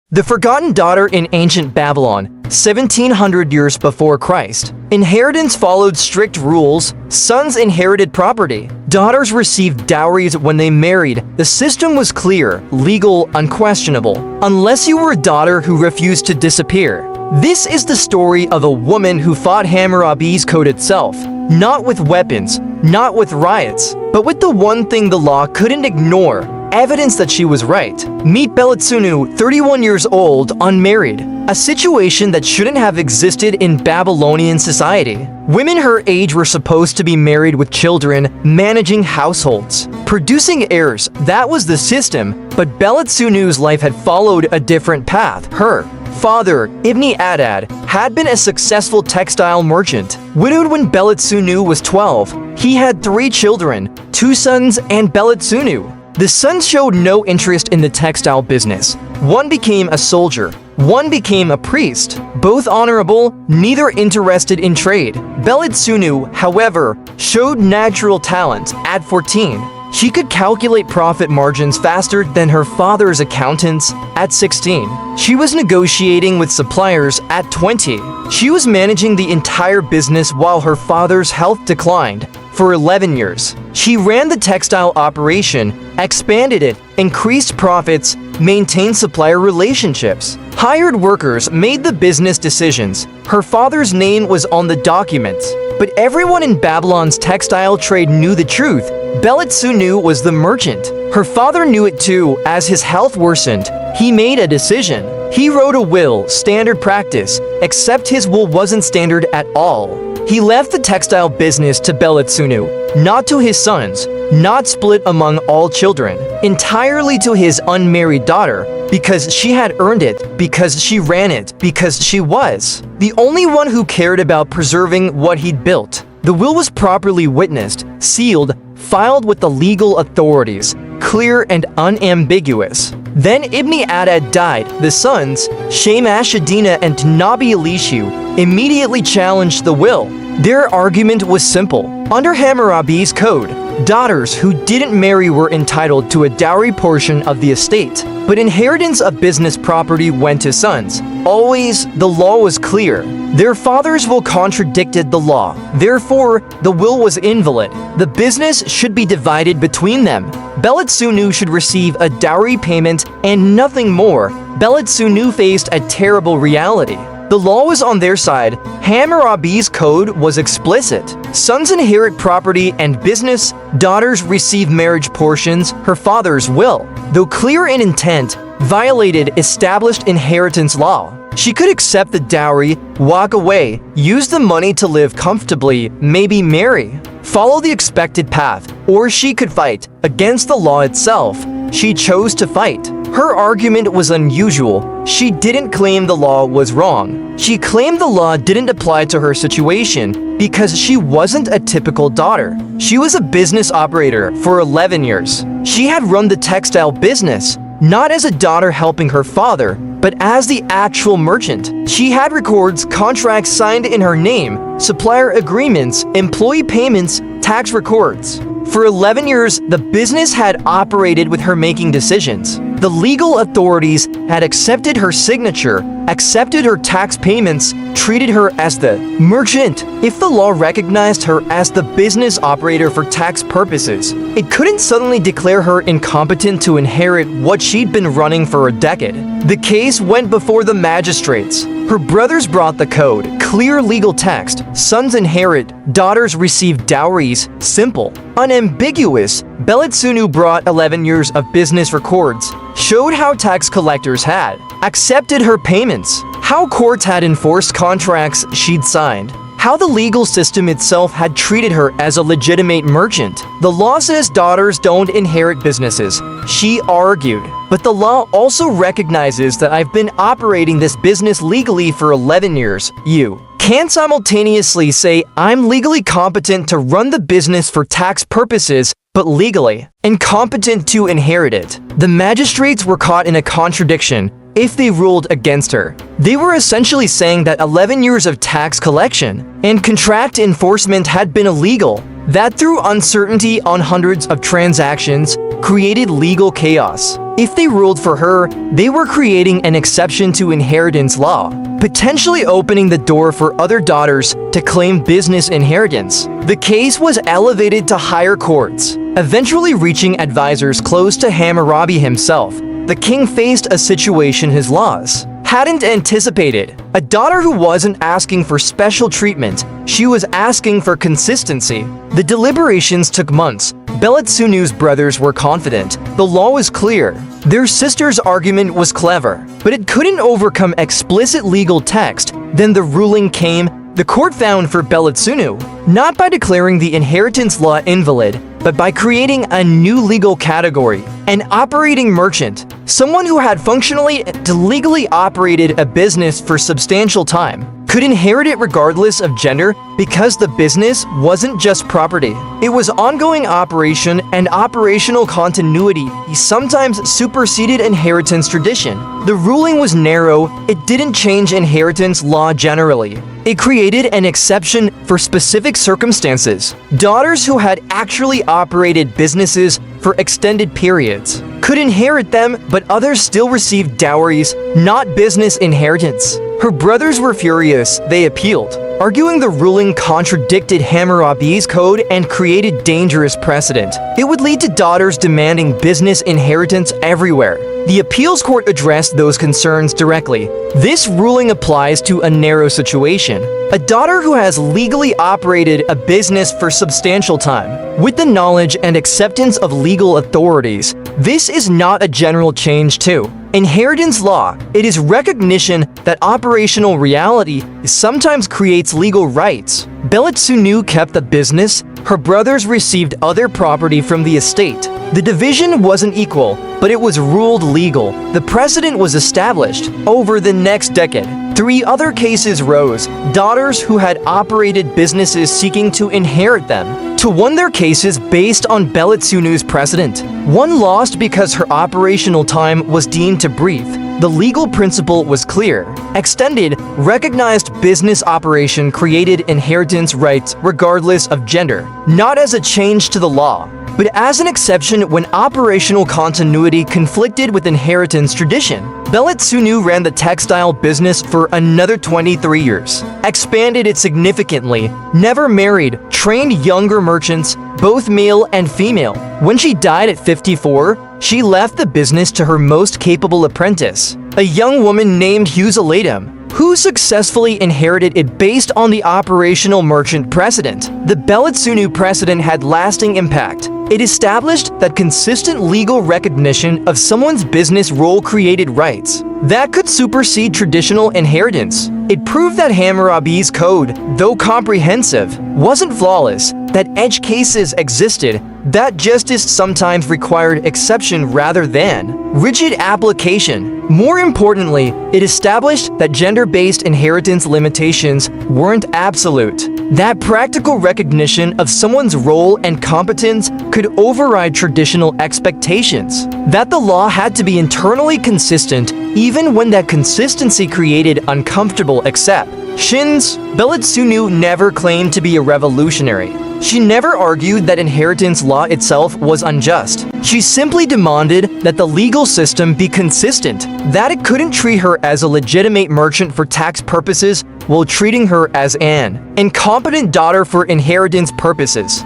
The forgotten daughter in ancient Babylon, 1700 years before Christ. Inheritance followed strict rules. Sons inherited property. Daughters received dowries when they married. The system was clear, legal, unquestionable, unless you were a daughter who refused to disappear. This is the story of a woman who fought Hammurabi's code itself, not with weapons, not with riots, but with the one thing the law couldn't ignore: evidence that she was right. Meet Belitsunu, 31 years old, unmarried. A situation that shouldn't have existed in Babylonian society. Women her age were supposed to be married with children, managing households, producing heirs. That was the system, but Belitsunu's life had followed a different path. Her father, Ibn Adad, had been a successful textile merchant. Widowed when Belitsunu was 12, he had 3 children, 2 sons and Belitsunu. The sons showed no interest in the textile business. One became a soldier, one became a priest. Both honorable, neither interested in trade. Belitsunu, however, showed natural talent. At 14, she could calculate profit margins faster than her father's accountants. At 16, she was negotiating with suppliers. At 20, she was managing the entire business while her father's health declined. For 11 years, she ran the textile operation, expanded it, increased profits, maintained supplier relationships, hired workers, made the business decisions. Her father's name was on the documents, but everyone in Babylon's textile trade knew the truth. Belitsunu was the merchant. Her father knew it too. As his health worsened, he made a decision. He wrote a will, standard practice, except his will wasn't standard at all. He left the textile business to Belitsunu, not to his sons, not split among all children, entirely to his unmarried daughter, because she had earned it, because she ran it, because she was the only one who cared about preserving what he'd built. The will was properly witnessed, sealed, filed with the legal authorities, clear and unambiguous. Then Ibn Adad died. The sons, Shamash-Adina and Nabi-Elishu, immediately challenged the will. Their argument was simple. Under Hammurabi's code, daughters who didn't marry were entitled to a dowry portion of the estate, but inheritance of business property went to sons. Always, the law was clear. Their father's will contradicted the law. Therefore, the will was invalid. The business should be divided between them. Belitsunu should receive a dowry payment and nothing more. Belitsunu faced a terrible reality. The law was on their side. Hammurabi's code was explicit. Sons inherit property and business. Daughters receive marriage portions. Her father's will, though clear in intent, violated established inheritance law. She could accept the dowry, walk away, use the money to live comfortably, maybe marry, follow the expected path, or she could fight against the law itself. She chose to fight. Her argument was unusual. She didn't claim the law was wrong. She claimed the law didn't apply to her situation because she wasn't a typical daughter. She was a business operator for 11 years. She had run the textile business, not as a daughter helping her father, but as the actual merchant. She had records, contracts signed in her name, supplier agreements, employee payments, tax records. For 11 years, the business had operated with her making decisions. The legal authorities had accepted her signature, accepted her tax payments, treated her as the merchant. If the law recognized her as the business operator for tax purposes, it couldn't suddenly declare her incompetent to inherit what she'd been running for a decade. The case went before the magistrates. Her brothers brought the code, clear legal text, sons inherit, daughters receive dowries, simple, unambiguous. Belitsunu brought 11 years of business records, showed how tax collectors had accepted her payments, how courts had enforced contracts she'd signed, how the legal system itself had treated her as a legitimate merchant. The law says daughters don't inherit businesses, she argued. But the law also recognizes that I've been operating this business legally for 11 years. You can't simultaneously say I'm legally competent to run the business for tax purposes, but legally incompetent to inherit it. The magistrates were caught in a contradiction. If they ruled against her, they were essentially saying that 11 years of tax collection and contract enforcement had been illegal, that through uncertainty on hundreds of transactions, created legal chaos. If they ruled for her, they were creating an exception to inheritance law, potentially opening the door for other daughters to claim business inheritance. The case was elevated to higher courts, eventually reaching advisors close to Hammurabi himself. The king faced a situation his laws hadn't anticipated. A daughter who wasn't asking for special treatment, she was asking for consistency. The deliberations took months. Beletsunu's brothers were confident. The law was clear. Their sister's argument was clever, but it couldn't overcome explicit legal text. Then the ruling came. The court found for Beletsunu, not by declaring the inheritance law invalid, but by creating a new legal category, an operating merchant, someone who had functionally to legally operated a business for substantial time, could inherit it regardless of gender because the business wasn't just property. It was ongoing operation, and operational continuity sometimes superseded inheritance tradition. The ruling was narrow. It didn't change inheritance law generally. It created an exception for specific circumstances. Daughters who had actually operated businesses for extended periods could inherit them, but others still received dowries, not business inheritance. Her brothers were furious. They appealed, arguing the ruling contradicted Hammurabi's code and created dangerous precedent. It would lead to daughters demanding business inheritance everywhere. The appeals court addressed those concerns directly. This ruling applies to a narrow situation. A daughter who has legally operated a business for substantial time, with the knowledge and acceptance of legal authorities. This is not a general change to inheritance law. It is recognition that operational reality sometimes creates legal rights. Beletsunu kept the business. Her brothers received other property from the estate. The division wasn't equal, but it was ruled legal. The precedent was established. Over the next decade, 3 other cases rose. Daughters who had operated businesses seeking to inherit them won their cases based on Beletsunu's precedent. One lost because her operational time was deemed too brief. The legal principle was clear. Extended, recognized business operation created inheritance rights regardless of gender, not as a change to the law, but as an exception when operational continuity conflicted with inheritance tradition. Beletsunu ran the textile business for another 23 years, expanded it significantly, never married, trained younger merchants, both male and female. When she died at 54, she left the business to her most capable apprentice, a young woman named Husalatum, who successfully inherited it based on the operational merchant precedent. The Beletsunu precedent had lasting impact. It established that consistent legal recognition of someone's business role created rights that could supersede traditional inheritance. It proved that Hammurabi's code, though comprehensive, wasn't flawless, that edge cases existed, that justice sometimes required exception rather than rigid application. More importantly, it established that gender-based inheritance limitations weren't absolute, that practical recognition of someone's role and competence could override traditional expectations, that the law had to be internally consistent even when that consistency created uncomfortable exceptions. Beletsunu never claimed to be a revolutionary. She never argued that inheritance law itself was unjust. She simply demanded that the legal system be consistent, that it couldn't treat her as a legitimate merchant for tax purposes while treating her as an incompetent daughter for inheritance purposes.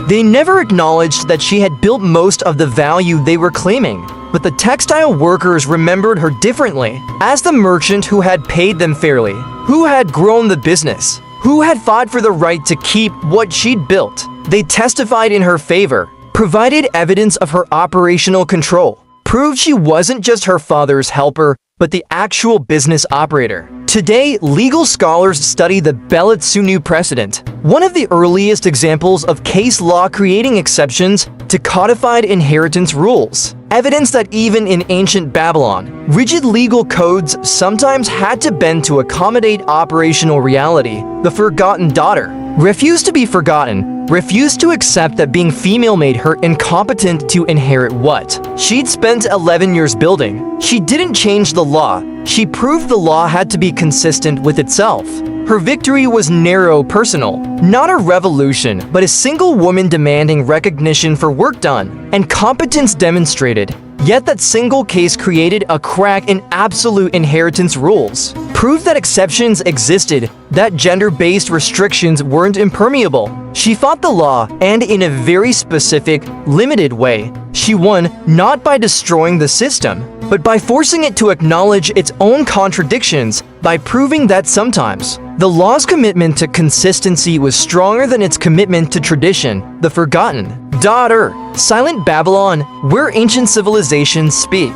They never acknowledged that she had built most of the value they were claiming, but the textile workers remembered her differently as the merchant who had paid them fairly, who had grown the business, who had fought for the right to keep what she'd built. They testified in her favor, provided evidence of her operational control, proved she wasn't just her father's helper, but the actual business operator. Today, legal scholars study the Beletsunu precedent, one of the earliest examples of case law creating exceptions to codified inheritance rules. Evidence that even in ancient Babylon, rigid legal codes sometimes had to bend to accommodate operational reality. The forgotten daughter. Refused to be forgotten. Refused to accept that being female made her incompetent to inherit what? She'd spent 11 years building. She didn't change the law. She proved the law had to be consistent with itself. Her victory was narrow, personal. Not a revolution, but a single woman demanding recognition for work done, and competence demonstrated. Yet that single case created a crack in absolute inheritance rules. Proved that exceptions existed, that gender-based restrictions weren't impermeable. She fought the law, and in a very specific, limited way. She won not by destroying the system, but by forcing it to acknowledge its own contradictions, by proving that sometimes the law's commitment to consistency was stronger than its commitment to tradition, the forgotten. Daughter, Silent Babylon, where ancient civilizations speak.